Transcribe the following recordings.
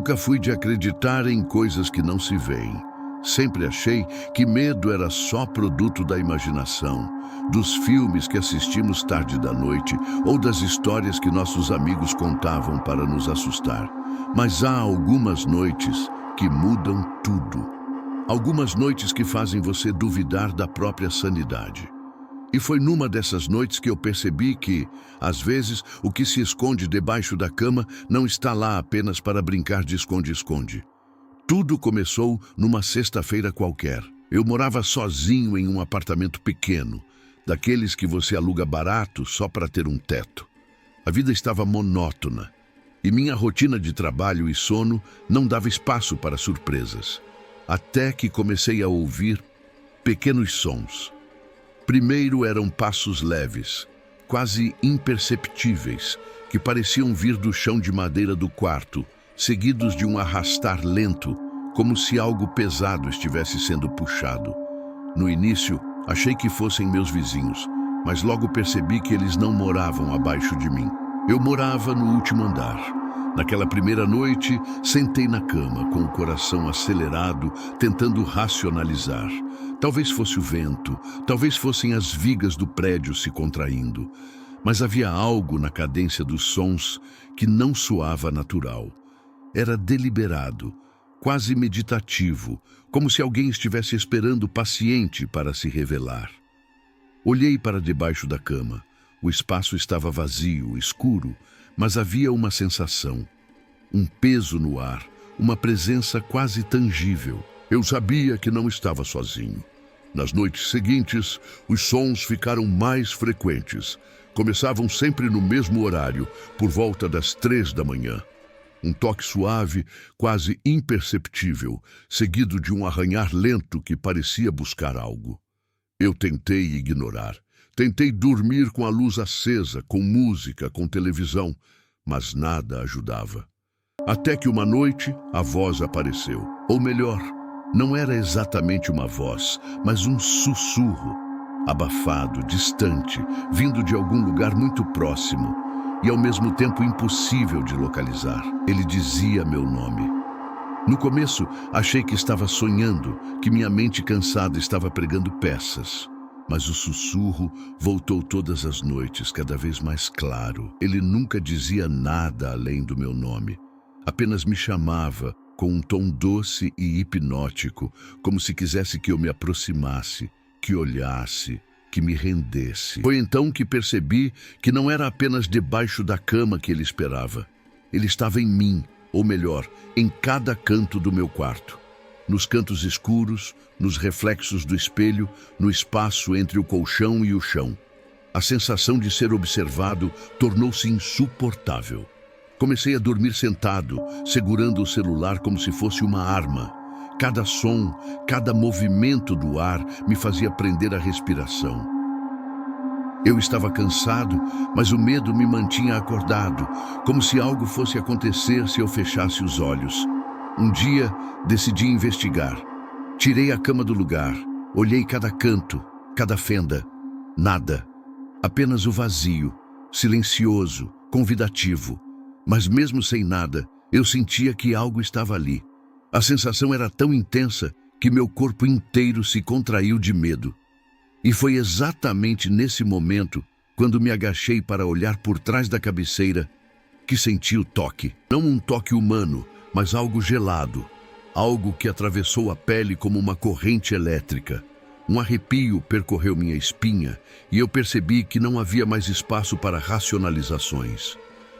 Nunca fui de acreditar em coisas que não se veem. Sempre achei que medo era só produto da imaginação, dos filmes que assistimos tarde da noite ou das histórias que nossos amigos contavam para nos assustar. Mas há algumas noites que mudam tudo. Algumas noites que fazem você duvidar da própria sanidade. E foi numa dessas noites que eu percebi que, às vezes, o que se esconde debaixo da cama não está lá apenas para brincar de esconde-esconde. Tudo começou numa sexta-feira qualquer. Eu morava sozinho em um apartamento pequeno, daqueles que você aluga barato só para ter um teto. A vida estava monótona, e minha rotina de trabalho e sono não dava espaço para surpresas. Até que comecei a ouvir pequenos sons. Primeiro eram passos leves, quase imperceptíveis, que pareciam vir do chão de madeira do quarto, seguidos de um arrastar lento, como se algo pesado estivesse sendo puxado. No início, achei que fossem meus vizinhos, mas logo percebi que eles não moravam abaixo de mim. Eu morava no último andar. Naquela primeira noite, sentei na cama, com o coração acelerado, tentando racionalizar. Talvez fosse o vento, talvez fossem as vigas do prédio se contraindo, mas havia algo na cadência dos sons que não soava natural. Era deliberado, quase meditativo, como se alguém estivesse esperando paciente para se revelar. Olhei para debaixo da cama. O espaço estava vazio, escuro, mas havia uma sensação, um peso no ar, uma presença quase tangível. Eu sabia que não estava sozinho. Nas noites seguintes, os sons ficaram mais frequentes. Começavam sempre no mesmo horário, por volta das 3 da manhã. Um toque suave, quase imperceptível, seguido de um arranhar lento que parecia buscar algo. Eu tentei ignorar. Tentei dormir com a luz acesa, com música, com televisão, mas nada ajudava. Até que uma noite, a voz apareceu. Ou melhor, não era exatamente uma voz, mas um sussurro, abafado, distante, vindo de algum lugar muito próximo e ao mesmo tempo impossível de localizar. Ele dizia meu nome. No começo, achei que estava sonhando, que minha mente cansada estava pregando peças. Mas o sussurro voltou todas as noites, cada vez mais claro. Ele nunca dizia nada além do meu nome. Apenas me chamava com um tom doce e hipnótico, como se quisesse que eu me aproximasse, que olhasse, que me rendesse. Foi então que percebi que não era apenas debaixo da cama que ele esperava. Ele estava em mim, ou melhor, em cada canto do meu quarto. Nos cantos escuros, nos reflexos do espelho, no espaço entre o colchão e o chão. A sensação de ser observado tornou-se insuportável. Comecei a dormir sentado, segurando o celular como se fosse uma arma. Cada som, cada movimento do ar me fazia prender a respiração. Eu estava cansado, mas o medo me mantinha acordado, como se algo fosse acontecer se eu fechasse os olhos. Um dia, decidi investigar. Tirei a cama do lugar, olhei cada canto, cada fenda. Nada. Apenas o vazio, silencioso, convidativo. Mas mesmo sem nada, eu sentia que algo estava ali. A sensação era tão intensa que meu corpo inteiro se contraiu de medo. E foi exatamente nesse momento, quando me agachei para olhar por trás da cabeceira, que senti o toque. Não um toque humano, mas algo gelado, algo que atravessou a pele como uma corrente elétrica. Um arrepio percorreu minha espinha e eu percebi que não havia mais espaço para racionalizações.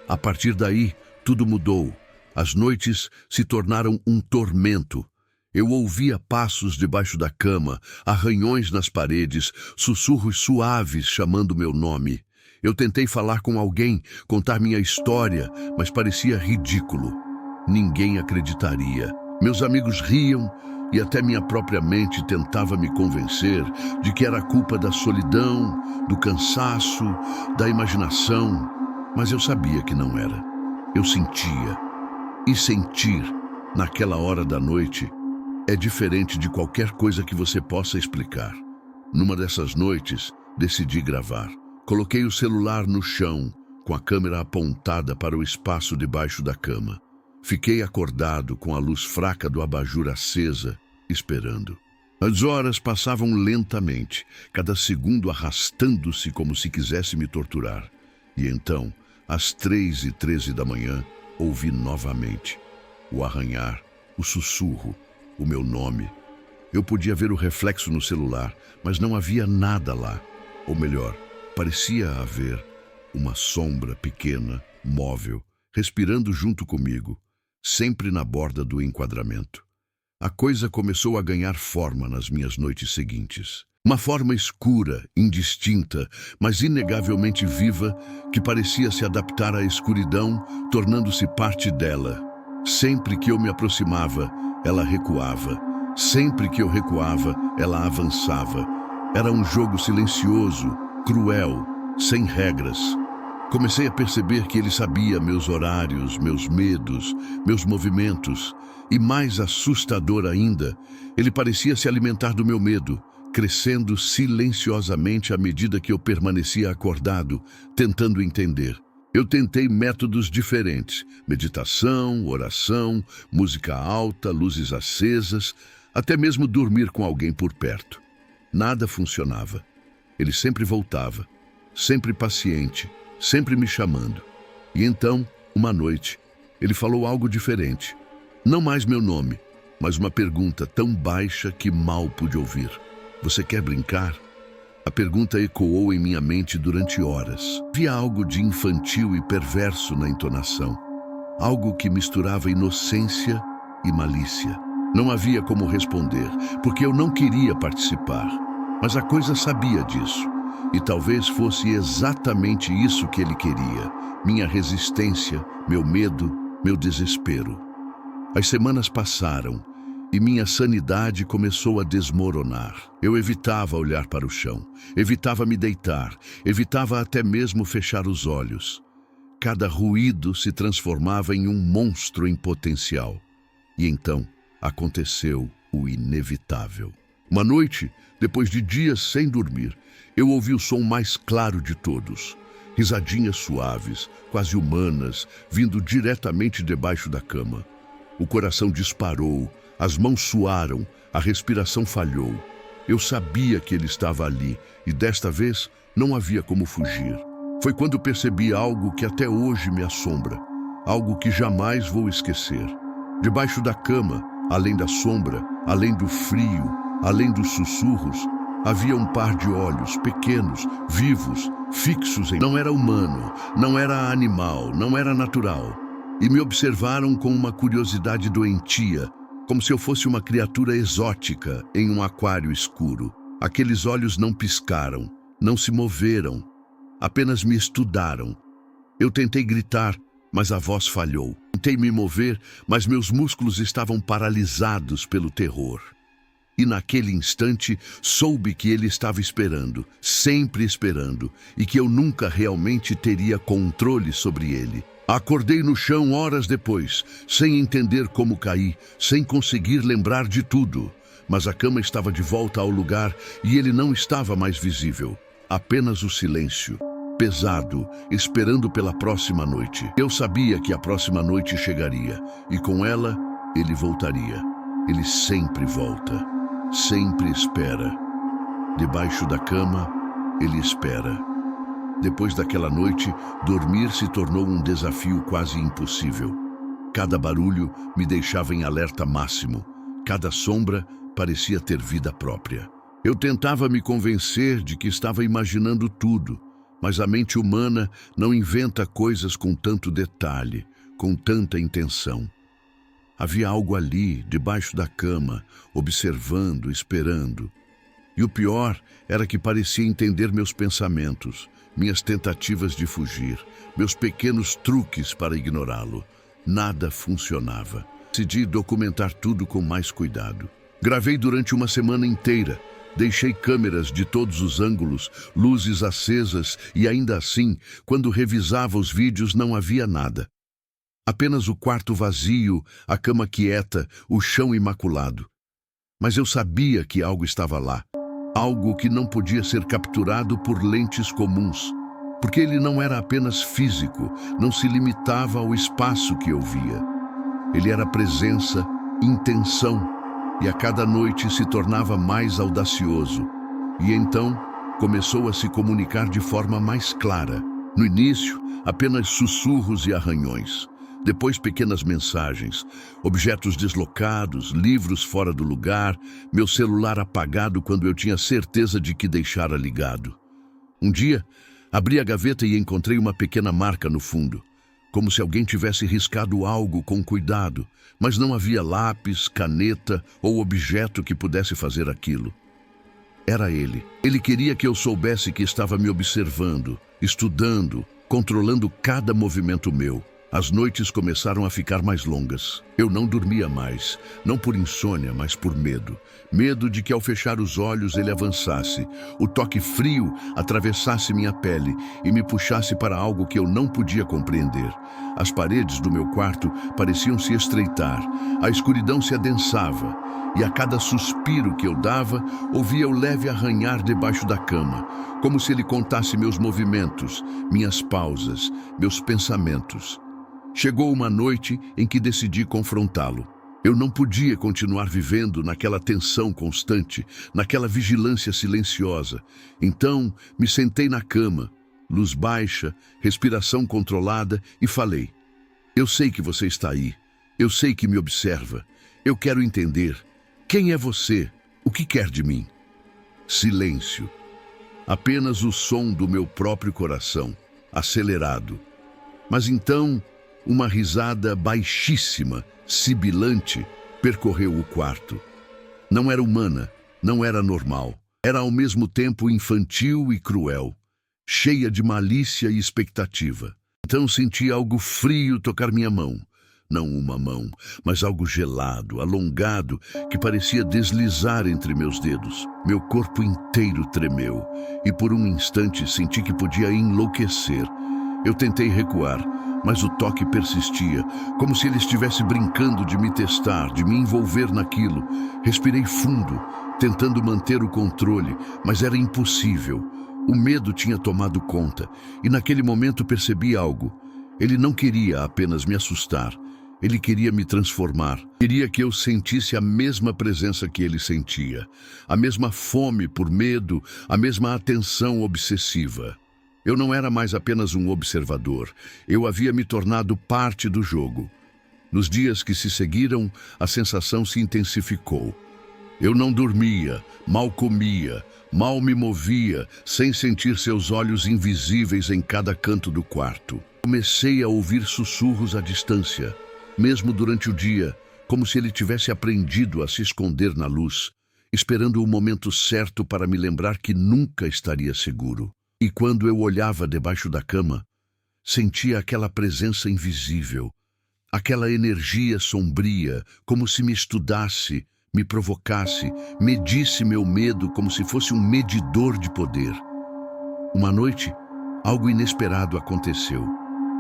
A partir daí, tudo mudou. As noites se tornaram um tormento. Eu ouvia passos debaixo da cama, arranhões nas paredes, sussurros suaves chamando meu nome. Eu tentei falar com alguém, contar minha história, mas parecia ridículo. Ninguém acreditaria. Meus amigos riam e até minha própria mente tentava me convencer de que era culpa da solidão, do cansaço, da imaginação. Mas eu sabia que não era. Eu sentia. E sentir, naquela hora da noite, é diferente de qualquer coisa que você possa explicar. Numa dessas noites, decidi gravar. Coloquei o celular no chão, com a câmera apontada para o espaço debaixo da cama. Fiquei acordado com a luz fraca do abajur acesa, esperando. As horas passavam lentamente, cada segundo arrastando-se como se quisesse me torturar. E então, às 3h13 da manhã, ouvi novamente o arranhar, o sussurro, o meu nome. Eu podia ver o reflexo no celular, mas não havia nada lá. Ou melhor, parecia haver uma sombra pequena, móvel, respirando junto comigo, sempre na borda do enquadramento. A coisa começou a ganhar forma nas minhas noites seguintes. Uma forma escura, indistinta, mas inegavelmente viva, que parecia se adaptar à escuridão, tornando-se parte dela. Sempre que eu me aproximava, ela recuava. Sempre que eu recuava, ela avançava. Era um jogo silencioso, cruel, sem regras. Comecei a perceber que ele sabia meus horários, meus medos, meus movimentos. E mais assustador ainda, ele parecia se alimentar do meu medo, crescendo silenciosamente à medida que eu permanecia acordado, tentando entender. Eu tentei métodos diferentes: meditação, oração, música alta, luzes acesas, até mesmo dormir com alguém por perto. Nada funcionava. Ele sempre voltava, sempre paciente, sempre me chamando. E então, uma noite, ele falou algo diferente. Não mais meu nome, mas uma pergunta tão baixa que mal pude ouvir. Você quer brincar? A pergunta ecoou em minha mente durante horas. Havia algo de infantil e perverso na entonação. Algo que misturava inocência e malícia. Não havia como responder, porque eu não queria participar. Mas a coisa sabia disso. E talvez fosse exatamente isso que ele queria. Minha resistência, meu medo, meu desespero. As semanas passaram e minha sanidade começou a desmoronar. Eu evitava olhar para o chão, evitava me deitar, evitava até mesmo fechar os olhos. Cada ruído se transformava em um monstro em potencial. E então aconteceu o inevitável. Uma noite, depois de dias sem dormir, eu ouvi o som mais claro de todos. Risadinhas suaves, quase humanas, vindo diretamente debaixo da cama. O coração disparou, as mãos suaram, a respiração falhou. Eu sabia que ele estava ali e desta vez não havia como fugir. Foi quando percebi algo que até hoje me assombra, algo que jamais vou esquecer. Debaixo da cama, além da sombra, além do frio, além dos sussurros, havia um par de olhos pequenos, vivos, fixos em... Não era humano, não era animal, não era natural. E me observaram com uma curiosidade doentia, como se eu fosse uma criatura exótica em um aquário escuro. Aqueles olhos não piscaram, não se moveram, apenas me estudaram. Eu tentei gritar, mas a voz falhou. Tentei me mover, mas meus músculos estavam paralisados pelo terror. E naquele instante soube que ele estava esperando, sempre esperando, e que eu nunca realmente teria controle sobre ele. Acordei no chão horas depois, sem entender como caí, sem conseguir lembrar de tudo. Mas a cama estava de volta ao lugar e ele não estava mais visível. Apenas o silêncio, pesado, esperando pela próxima noite. Eu sabia que a próxima noite chegaria, e com ela, ele voltaria. Ele sempre volta, sempre espera. Debaixo da cama, ele espera. Depois daquela noite, dormir se tornou um desafio quase impossível. Cada barulho me deixava em alerta máximo. Cada sombra parecia ter vida própria. Eu tentava me convencer de que estava imaginando tudo, mas a mente humana não inventa coisas com tanto detalhe, com tanta intenção. Havia algo ali, debaixo da cama, observando, esperando. E o pior era que parecia entender meus pensamentos, minhas tentativas de fugir, meus pequenos truques para ignorá-lo. Nada funcionava. Decidi documentar tudo com mais cuidado. Gravei durante uma semana inteira. Deixei câmeras de todos os ângulos, luzes acesas e ainda assim, quando revisava os vídeos, não havia nada. Apenas o quarto vazio, a cama quieta, o chão imaculado. Mas eu sabia que algo estava lá. Algo que não podia ser capturado por lentes comuns, porque ele não era apenas físico, não se limitava ao espaço que eu via. Ele era presença, intenção, e a cada noite se tornava mais audacioso. E então começou a se comunicar de forma mais clara. No início, apenas sussurros e arranhões. Depois, pequenas mensagens, objetos deslocados, livros fora do lugar, meu celular apagado quando eu tinha certeza de que deixara ligado. Um dia, abri a gaveta e encontrei uma pequena marca no fundo, como se alguém tivesse riscado algo com cuidado, mas não havia lápis, caneta ou objeto que pudesse fazer aquilo. Era ele. Ele queria que eu soubesse que estava me observando, estudando, controlando cada movimento meu. As noites começaram a ficar mais longas. Eu não dormia mais, não por insônia, mas por medo. Medo de que ao fechar os olhos ele avançasse, o toque frio atravessasse minha pele e me puxasse para algo que eu não podia compreender. As paredes do meu quarto pareciam se estreitar, a escuridão se adensava, e a cada suspiro que eu dava, ouvia o leve arranhar debaixo da cama, como se ele contasse meus movimentos, minhas pausas, meus pensamentos. Chegou uma noite em que decidi confrontá-lo. Eu não podia continuar vivendo naquela tensão constante, naquela vigilância silenciosa. Então, me sentei na cama, luz baixa, respiração controlada, e falei: eu sei que você está aí. Eu sei que me observa. Eu quero entender. Quem é você? O que quer de mim? Silêncio. Apenas o som do meu próprio coração, acelerado. Mas então, uma risada baixíssima, sibilante, percorreu o quarto. Não era humana, não era normal. Era ao mesmo tempo infantil e cruel, cheia de malícia e expectativa. Então senti algo frio tocar minha mão. Não uma mão, mas algo gelado, alongado, que parecia deslizar entre meus dedos. Meu corpo inteiro tremeu, e por um instante senti que podia enlouquecer. Eu tentei recuar, mas o toque persistia, como se ele estivesse brincando de me testar, de me envolver naquilo. Respirei fundo, tentando manter o controle, mas era impossível. O medo tinha tomado conta, e naquele momento percebi algo. Ele não queria apenas me assustar, ele queria me transformar. Queria que eu sentisse a mesma presença que ele sentia, a mesma fome por medo, a mesma atenção obsessiva. Eu não era mais apenas um observador, eu havia me tornado parte do jogo. Nos dias que se seguiram, a sensação se intensificou. Eu não dormia, mal comia, mal me movia, sem sentir seus olhos invisíveis em cada canto do quarto. Comecei a ouvir sussurros à distância, mesmo durante o dia, como se ele tivesse aprendido a se esconder na luz, esperando o momento certo para me lembrar que nunca estaria seguro. E quando eu olhava debaixo da cama, sentia aquela presença invisível, aquela energia sombria, como se me estudasse, me provocasse, medisse meu medo como se fosse um medidor de poder. Uma noite, algo inesperado aconteceu.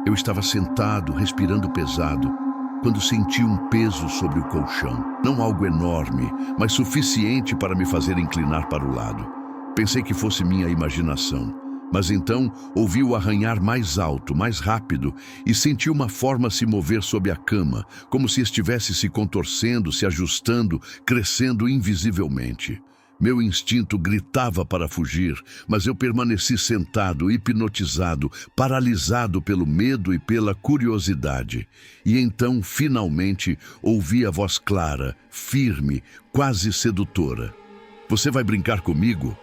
Eu estava sentado, respirando pesado, quando senti um peso sobre o colchão. Não algo enorme, mas suficiente para me fazer inclinar para o lado. Pensei que fosse minha imaginação. Mas então ouvi o arranhar mais alto, mais rápido, e senti uma forma se mover sob a cama, como se estivesse se contorcendo, se ajustando, crescendo invisivelmente. Meu instinto gritava para fugir, mas eu permaneci sentado, hipnotizado, paralisado pelo medo e pela curiosidade. E então, finalmente, ouvi a voz clara, firme, quase sedutora. Você vai brincar comigo?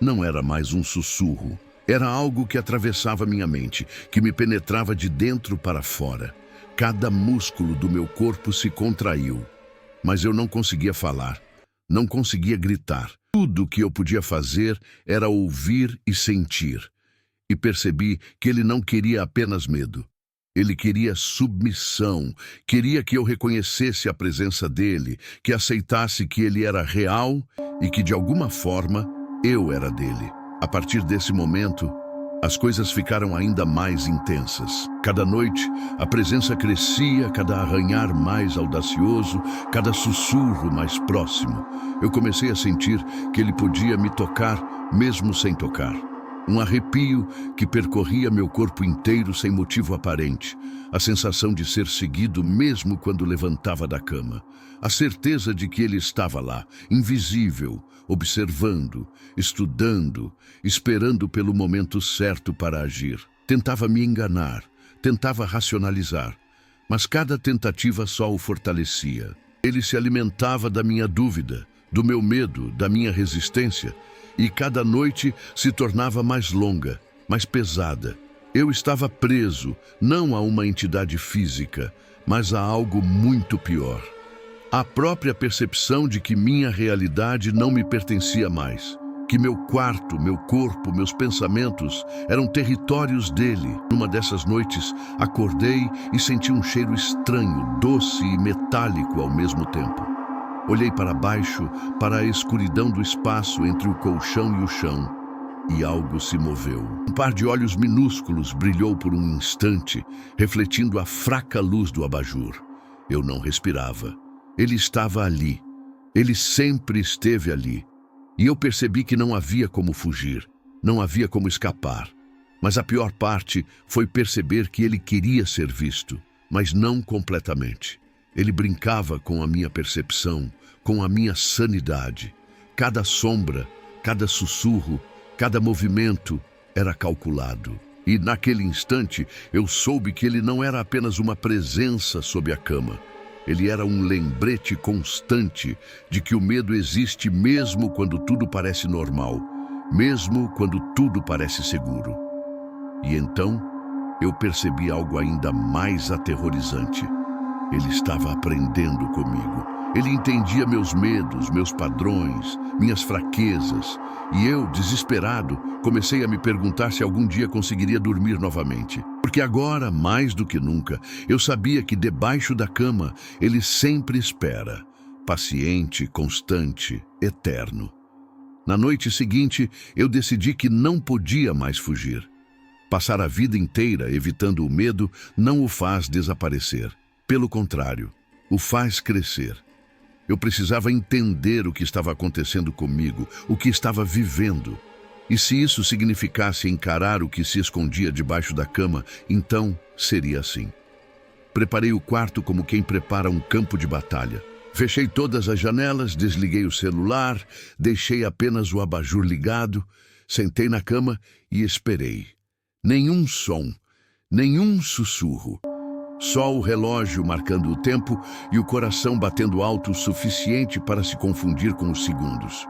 Não era mais um sussurro. Era algo que atravessava minha mente, que me penetrava de dentro para fora. Cada músculo do meu corpo se contraiu. Mas eu não conseguia falar, não conseguia gritar. Tudo o que eu podia fazer era ouvir e sentir. E percebi que ele não queria apenas medo. Ele queria submissão, queria que eu reconhecesse a presença dele, que aceitasse que ele era real e que, de alguma forma, eu era dele. A partir desse momento, as coisas ficaram ainda mais intensas. Cada noite, a presença crescia, cada arranhar mais audacioso, cada sussurro mais próximo. Eu comecei a sentir que ele podia me tocar, mesmo sem tocar. Um arrepio que percorria meu corpo inteiro sem motivo aparente. A sensação de ser seguido mesmo quando levantava da cama. A certeza de que ele estava lá, invisível, observando, estudando, esperando pelo momento certo para agir. Tentava me enganar, tentava racionalizar, mas cada tentativa só o fortalecia. Ele se alimentava da minha dúvida, do meu medo, da minha resistência, e cada noite se tornava mais longa, mais pesada. Eu estava preso, não a uma entidade física, mas a algo muito pior. A própria percepção de que minha realidade não me pertencia mais, que meu quarto, meu corpo, meus pensamentos eram territórios dele. Numa dessas noites, acordei e senti um cheiro estranho, doce e metálico ao mesmo tempo. Olhei para baixo, para a escuridão do espaço entre o colchão e o chão, e algo se moveu. Um par de olhos minúsculos brilhou por um instante, refletindo a fraca luz do abajur. Eu não respirava. Ele estava ali. Ele sempre esteve ali. E eu percebi que não havia como fugir, não havia como escapar. Mas a pior parte foi perceber que ele queria ser visto, mas não completamente. Ele brincava com a minha percepção, com a minha sanidade. Cada sombra, cada sussurro, cada movimento era calculado. E naquele instante eu soube que ele não era apenas uma presença sob a cama. Ele era um lembrete constante de que o medo existe mesmo quando tudo parece normal, mesmo quando tudo parece seguro. E então eu percebi algo ainda mais aterrorizante. Ele estava aprendendo comigo. Ele entendia meus medos, meus padrões, minhas fraquezas. E eu, desesperado, comecei a me perguntar se algum dia conseguiria dormir novamente. Porque agora, mais do que nunca, eu sabia que debaixo da cama ele sempre espera. Paciente, constante, eterno. Na noite seguinte, eu decidi que não podia mais fugir. Passar a vida inteira evitando o medo não o faz desaparecer. Pelo contrário, o faz crescer. Eu precisava entender o que estava acontecendo comigo, o que estava vivendo. E se isso significasse encarar o que se escondia debaixo da cama, então seria assim. Preparei o quarto como quem prepara um campo de batalha. Fechei todas as janelas, desliguei o celular, deixei apenas o abajur ligado, sentei na cama e esperei. Nenhum som, nenhum sussurro. Só o relógio marcando o tempo e o coração batendo alto o suficiente para se confundir com os segundos.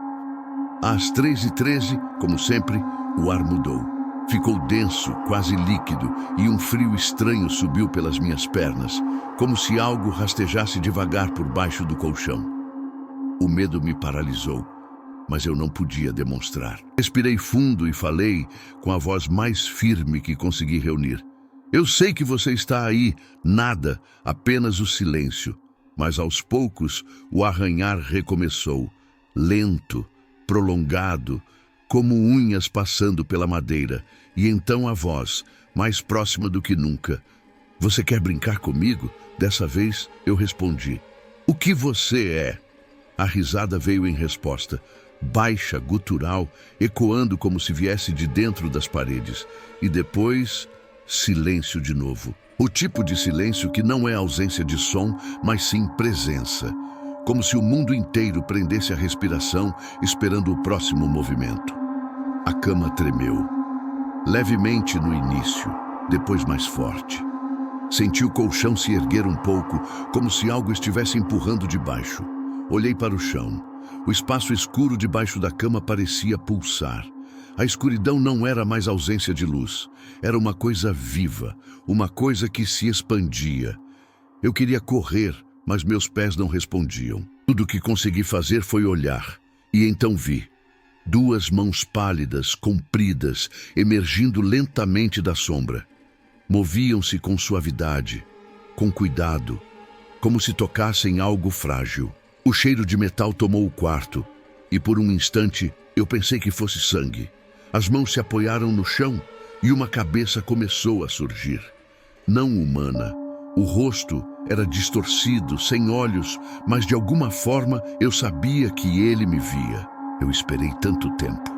Às 3h13, como sempre, o ar mudou. Ficou denso, quase líquido, e um frio estranho subiu pelas minhas pernas, como se algo rastejasse devagar por baixo do colchão. O medo me paralisou, mas eu não podia demonstrar. Respirei fundo e falei com a voz mais firme que consegui reunir. Eu sei que você está aí, nada, apenas o silêncio. Mas aos poucos o arranhar recomeçou, lento, prolongado, como unhas passando pela madeira. E então a voz, mais próxima do que nunca. Você quer brincar comigo? Dessa vez eu respondi. O que você é? A risada veio em resposta, baixa, gutural, ecoando como se viesse de dentro das paredes. E depois... silêncio de novo. O tipo de silêncio que não é ausência de som, mas sim presença. Como se o mundo inteiro prendesse a respiração, esperando o próximo movimento. A cama tremeu. Levemente no início, depois mais forte. Senti o colchão se erguer um pouco, como se algo estivesse empurrando de baixo. Olhei para o chão. O espaço escuro debaixo da cama parecia pulsar. A escuridão não era mais ausência de luz. Era uma coisa viva, uma coisa que se expandia. Eu queria correr, mas meus pés não respondiam. Tudo o que consegui fazer foi olhar. E então vi. 2 mãos pálidas, compridas, emergindo lentamente da sombra. Moviam-se com suavidade, com cuidado, como se tocassem algo frágil. O cheiro de metal tomou o quarto, e por um instante eu pensei que fosse sangue. As mãos se apoiaram no chão e uma cabeça começou a surgir. Não humana. O rosto era distorcido, sem olhos, mas de alguma forma eu sabia que ele me via. Eu esperei tanto tempo.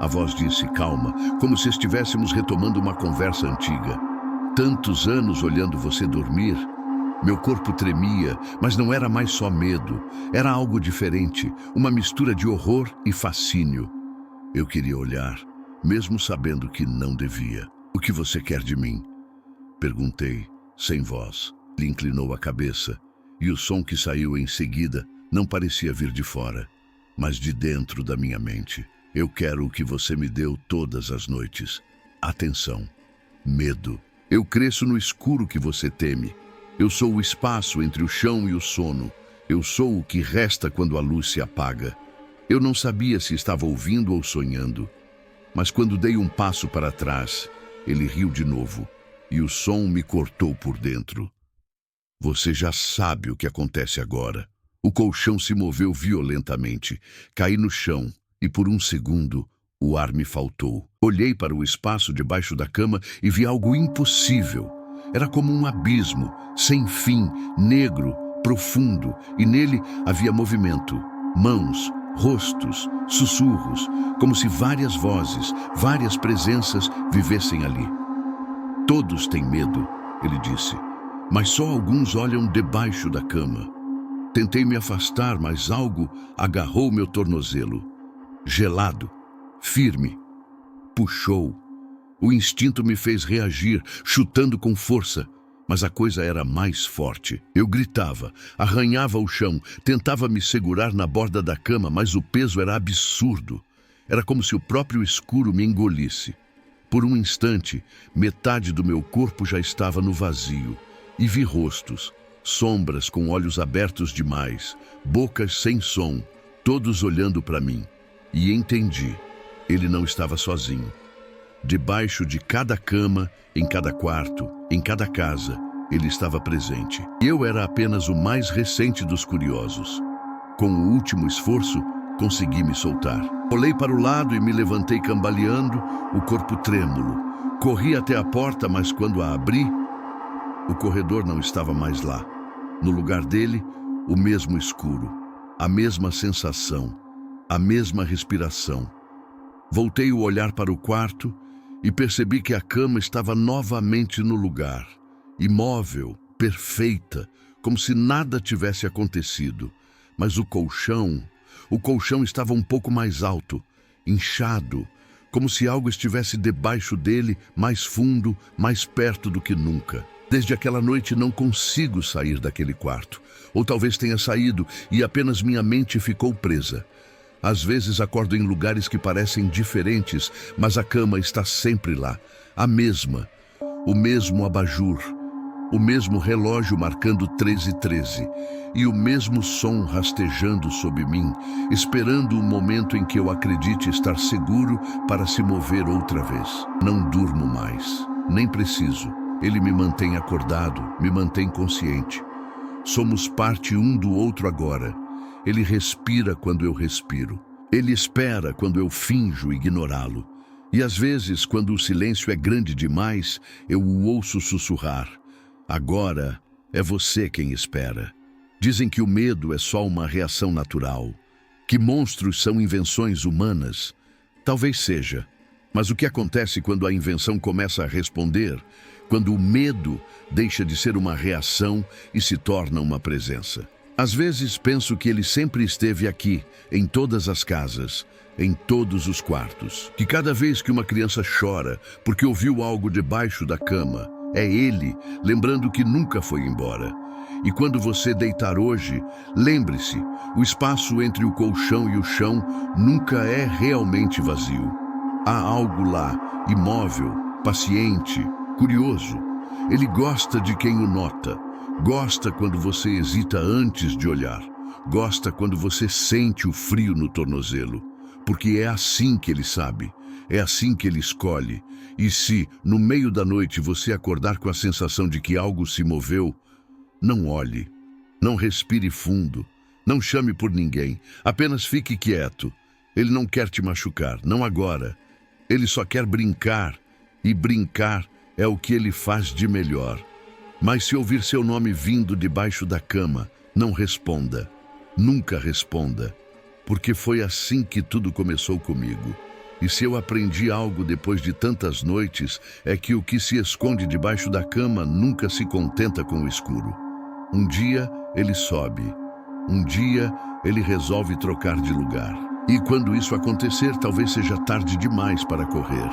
A voz disse, calma, como se estivéssemos retomando uma conversa antiga. Tantos anos olhando você dormir. Meu corpo tremia, mas não era mais só medo. Era algo diferente, uma mistura de horror e fascínio. Eu queria olhar, mesmo sabendo que não devia. O que você quer de mim? Perguntei, sem voz. Ele inclinou a cabeça, e o som que saiu em seguida não parecia vir de fora, mas de dentro da minha mente. Eu quero o que você me deu todas as noites. Atenção. Medo. Eu cresço no escuro que você teme. Eu sou o espaço entre o chão e o sono. Eu sou o que resta quando a luz se apaga. Eu não sabia se estava ouvindo ou sonhando. Mas quando dei um passo para trás, ele riu de novo, e o som me cortou por dentro. Você já sabe o que acontece agora. O colchão se moveu violentamente. Caí no chão e por um segundo o ar me faltou. Olhei para o espaço debaixo da cama e vi algo impossível. Era como um abismo, sem fim, negro, profundo, e nele havia movimento. Mãos, rostos, sussurros, como se várias vozes, várias presenças vivessem ali. Todos têm medo, ele disse. Mas só alguns olham debaixo da cama. Tentei me afastar, mas algo agarrou meu tornozelo. Gelado, firme. Puxou. O instinto me fez reagir, chutando com força. Mas a coisa era mais forte. Eu gritava, arranhava o chão, tentava me segurar na borda da cama, mas o peso era absurdo. Era como se o próprio escuro me engolisse. Por um instante, metade do meu corpo já estava no vazio. E vi rostos, sombras com olhos abertos demais, bocas sem som, todos olhando para mim. E entendi, ele não estava sozinho. Debaixo de cada cama, em cada quarto, em cada casa, ele estava presente. Eu era apenas o mais recente dos curiosos. Com o último esforço, consegui me soltar. Olhei para o lado e me levantei cambaleando, o corpo trêmulo. Corri até a porta, mas quando a abri, o corredor não estava mais lá. No lugar dele, o mesmo escuro, a mesma sensação, a mesma respiração. Voltei o olhar para o quarto e percebi que a cama estava novamente no lugar, imóvel, perfeita, como se nada tivesse acontecido. Mas o colchão estava um pouco mais alto, inchado, como se algo estivesse debaixo dele, mais fundo, mais perto do que nunca. Desde aquela noite não consigo sair daquele quarto. Ou talvez tenha saído e apenas minha mente ficou presa. Às vezes acordo em lugares que parecem diferentes, mas a cama está sempre lá. A mesma. O mesmo abajur. O mesmo relógio marcando 13h13. E o mesmo som rastejando sob mim, esperando o momento em que eu acredite estar seguro para se mover outra vez. Não durmo mais. Nem preciso. Ele me mantém acordado, me mantém consciente. Somos parte um do outro agora. Ele respira quando eu respiro. Ele espera quando eu finjo ignorá-lo. E às vezes, quando o silêncio é grande demais, eu o ouço sussurrar. Agora é você quem espera. Dizem que o medo é só uma reação natural, que monstros são invenções humanas. Talvez seja. Mas o que acontece quando a invenção começa a responder? Quando o medo deixa de ser uma reação e se torna uma presença. Às vezes penso que ele sempre esteve aqui, em todas as casas, em todos os quartos. Que cada vez que uma criança chora porque ouviu algo debaixo da cama, é ele, lembrando que nunca foi embora. E quando você deitar hoje, lembre-se, o espaço entre o colchão e o chão nunca é realmente vazio. Há algo lá, imóvel, paciente, curioso. Ele gosta de quem o nota. Gosta quando você hesita antes de olhar. Gosta quando você sente o frio no tornozelo. Porque é assim que ele sabe. É assim que ele escolhe. E se, no meio da noite, você acordar com a sensação de que algo se moveu, não olhe. Não respire fundo. Não chame por ninguém. Apenas fique quieto. Ele não quer te machucar. Não agora. Ele só quer brincar. E brincar é o que ele faz de melhor. Mas se ouvir seu nome vindo debaixo da cama, não responda. Nunca responda. Porque foi assim que tudo começou comigo. E se eu aprendi algo depois de tantas noites, é que o que se esconde debaixo da cama nunca se contenta com o escuro. Um dia ele sobe, um dia ele resolve trocar de lugar. E quando isso acontecer, talvez seja tarde demais para correr.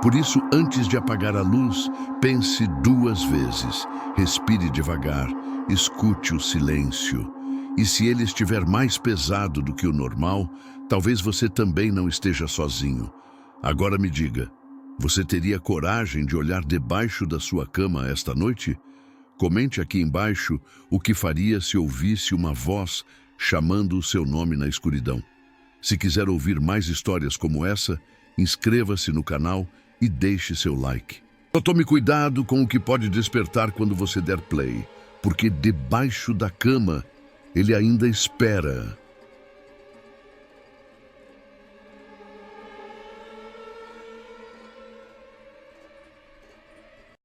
Por isso, antes de apagar a luz, pense 2 vezes, respire devagar, escute o silêncio. E se ele estiver mais pesado do que o normal, talvez você também não esteja sozinho. Agora me diga, você teria coragem de olhar debaixo da sua cama esta noite? Comente aqui embaixo o que faria se ouvisse uma voz chamando o seu nome na escuridão. Se quiser ouvir mais histórias como essa, inscreva-se no canal e deixe seu like. Só tome cuidado com o que pode despertar quando você der play, porque debaixo da cama ele ainda espera.